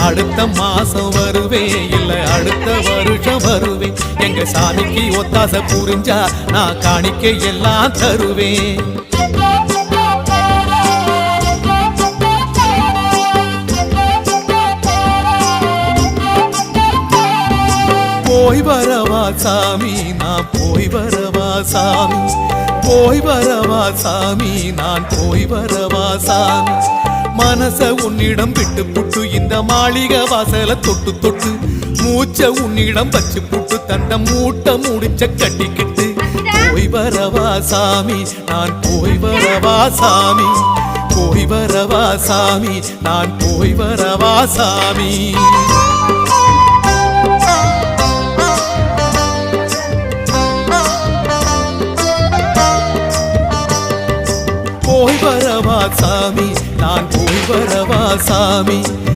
அடுத்த மாசம் வருவேன் இல்ல அடுத்த வருஷம் வருவேன். எங்க சாமிக்கு ஒத்தாசை புரிஞ்சா நான் காணிக்கை எல்லாம் தருவேன். போய் வரவா சாமி நான் போய் வரவா சாமி, போய் வரவா சாமி நான் போய் வரவா சாமி. மனச உன்னிடம் விட்டு புட்டு இந்த மாளிகை வாசல தொட்டு தொட்டு மூச்ச உன்னிடம் வச்சு புட்டு தண்ட மூட்டை முடிச்ச கட்டிக்கிட்டு போய் வரவா சாமி நான் போய் வரவா சாமி, போய் வரவா சாமி நான் போய் வரவா சாமி. போய் வரவா சாமி நான் போய் வரவா சாமி.